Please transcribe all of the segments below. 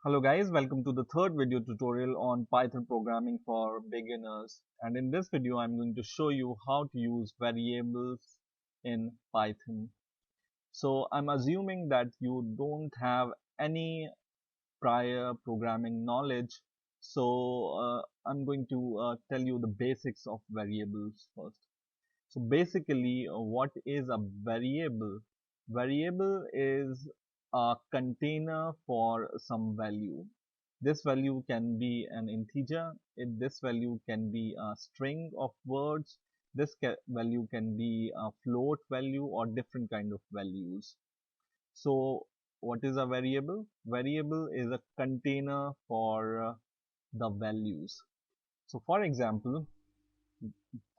Hello guys, welcome to the third video tutorial on Python programming for beginners. And in this video, I'm going to show you how to use variables in Python. So I'm assuming that you don't have any prior programming knowledge. So I'm going to tell you the basics of variables first. So basically, what is a variable? Variable is a container for some value. This value can be an integer. This value can be a string of words. This value can be a float value or different kind of values. So what is a variable? Variable is a container for the values. So for example,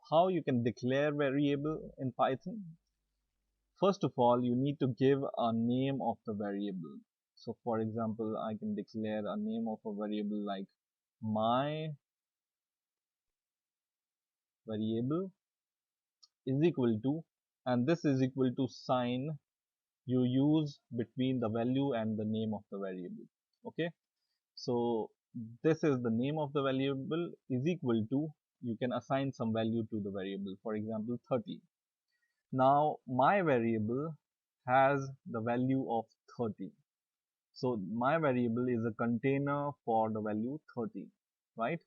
how you can declare variable in Python? First of all, you need to give a name of the variable. So for example, I can declare a name of a variable like my variable is equal to, and this is equal to sign you use between the value and the name of the variable. Okay, so this is the name of the variable is equal to, you can assign some value to the variable, for example 30. Now my variable has the value of 30. So my variable is a container for the value 30, right?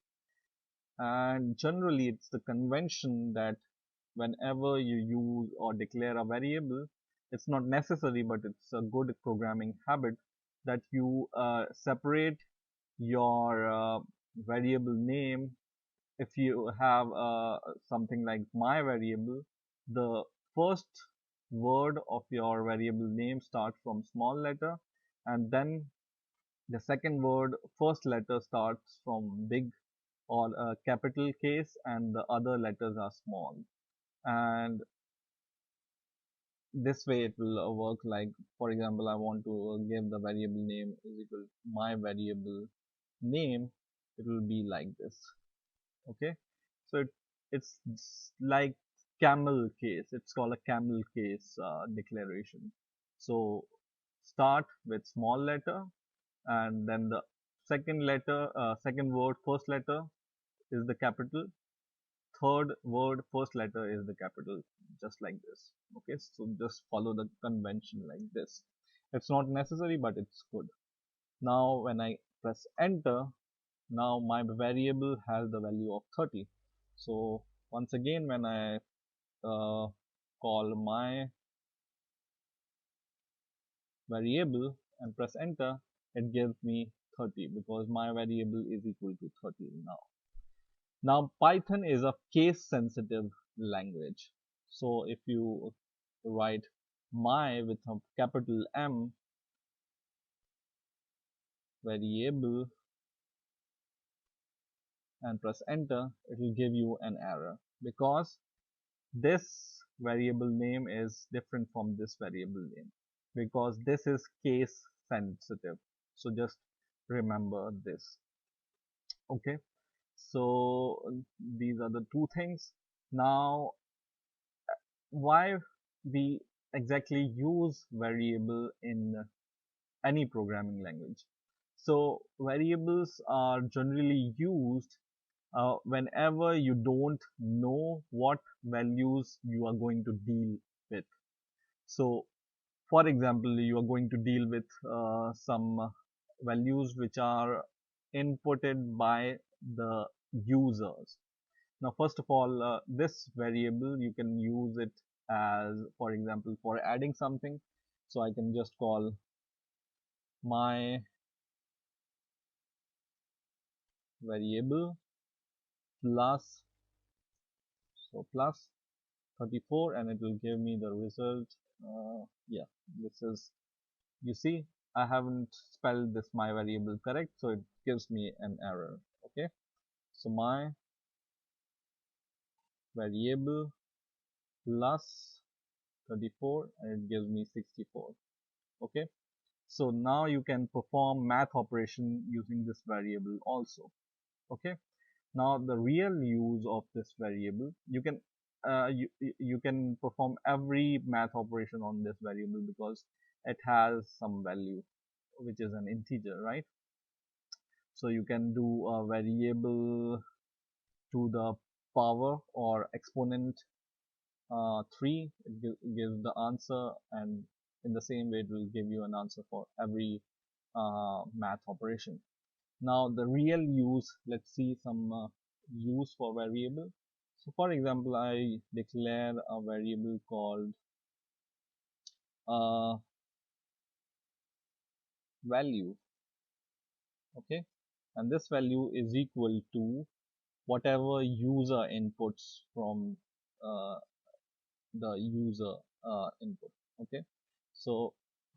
And generally it's the convention that whenever you use or declare a variable, it's not necessary, but it's a good programming habit that you separate your variable name. If you have something like my variable, the first word of your variable name starts from small letter, and then the second word first letter starts from big or a capital case, and the other letters are small. And this way it will work like, for example, I want to give the variable name is equal to my variable name. It will be like this. Okay, so it's like camel case. It's called a camel case declaration. So start with small letter, and then the second letter, second word, first letter is the capital. Third word, first letter is the capital, just like this. Okay, so just follow the convention like this. It's not necessary, but it's good. Now when I press enter, now my variable has the value of 30. So once again, when I call my variable and press enter, it gives me 30 because my variable is equal to 30 now. Now Python is a case sensitive language. So if you write my with a capital M variable and press enter, it will give you an error because this variable name is different from this variable name, because this is case sensitive. So just remember this. Okay, so these are the two things. Now why we exactly use variable in any programming language? So variables are generally used whenever you don't know what values you are going to deal with. So for example, you are going to deal with some values which are inputted by the users. Now first of all, this variable you can use it as, for example, for adding something. So I can just call my variable plus, so plus 34, and it will give me the result. Yeah, this is, you see, I haven't spelled this my variable correct, so it gives me an error. Okay, so my variable plus 34, and it gives me 64. Okay, so now you can perform math operation using this variable also. Okay, now the real use of this variable, you can you can perform every math operation on this variable because it has some value which is an integer, right? So you can do a variable to the power or exponent 3, it gives the answer, and in the same way it will give you an answer for every math operation. Now the real use, let's see some use for variable. So for example, I declare a variable called uh, value, okay, and this value is equal to whatever user inputs from uh, the user input, okay. So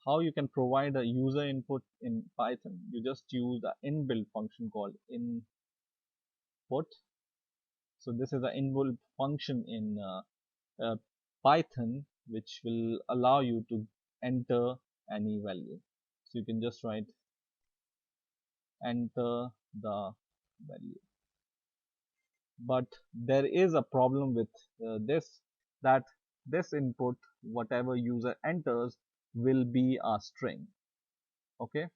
how you can provide a user input in Python? You just use the inbuilt function called input. So this is an inbuilt function in Python, which will allow you to enter any value. So you can just write enter the value. But there is a problem with this, that this input, whatever user enters, will be a string, okay.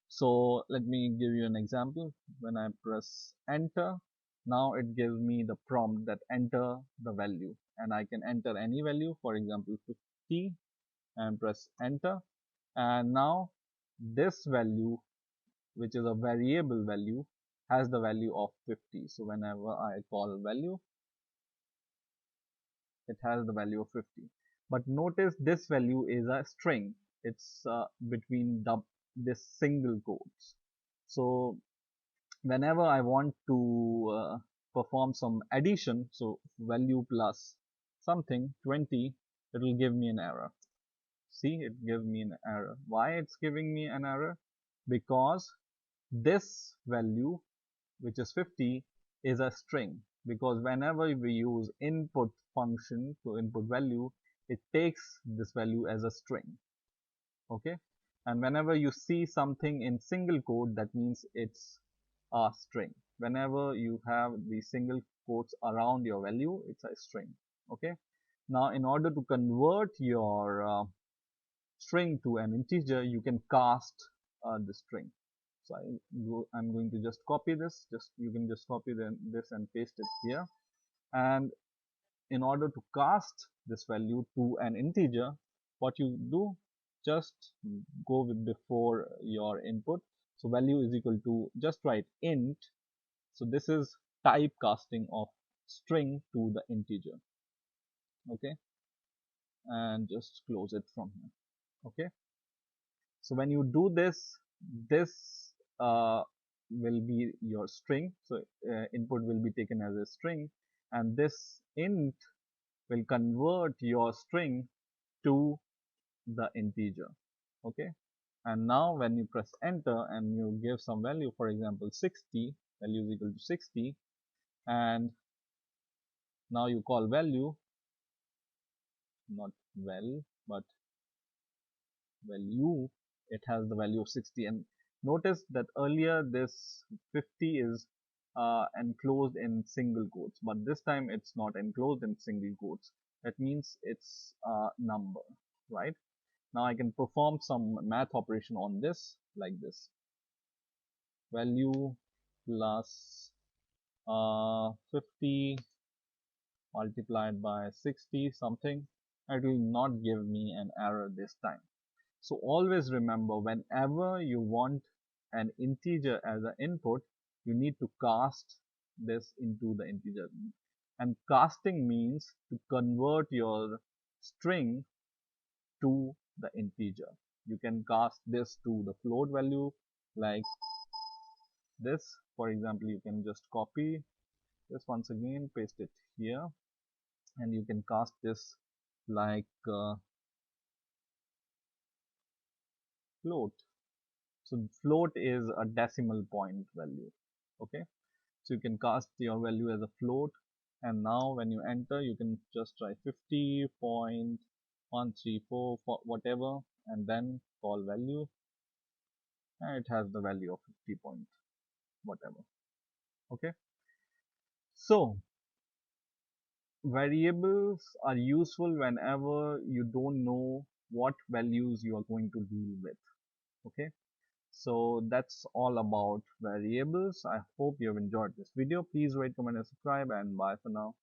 So let me give you an example. When I press enter, now it gives me the prompt that enter the value, and I can enter any value, for example 50, and press enter. And now this value, which is a variable value, has the value of 50. So whenever I call value, it has the value of 50. But notice this value is a string. It's between this single quotes. So whenever I want to perform some addition, so value plus something 20, it will give me an error. See, it gives me an error. Why it's giving me an error? Because this value, which is 50, is a string, because whenever we use input function to input value, it takes this value as a string, okay. And whenever you see something in single quote, that means it's a string. Whenever you have the single quotes around your value, it's a string, okay. Now in order to convert your string to an integer, you can cast the string. So I'm going to just copy this. You can just copy this and paste it here. And in order to cast this value to an integer, what you do, just go with before your input. So value is equal to, just write int. So this is typecasting of string to the integer, okay, and just close it from here, okay. So when you do this, this will be your string. So input will be taken as a string, and this int will convert your string to the integer, okay. And now when you press enter and you give some value, for example 60, value is equal to 60, and now you call value, not well, but value, it has the value of 60. And notice that earlier this 50 is enclosed in single quotes, but this time it's not enclosed in single quotes. That means it's a number, right? Now I can perform some math operation on this, like this: value plus 50 multiplied by 60 something. It will not give me an error this time. So always remember, whenever you want an integer as an input, you need to cast this into the integer. And casting means to convert your string to the integer. You can cast this to the float value like this. For example, you can just copy this once again, paste it here, and you can cast this like float. So float is a decimal point value, okay. So you can cast your value as a float, and now when you enter, you can just try 50.134 for whatever, and then call value, and it has the value of 50 point whatever, okay. So variables are useful whenever you don't know what values you are going to deal with, okay. So that's all about variables. I hope you have enjoyed this video. Please rate, comment, and subscribe, and bye for now.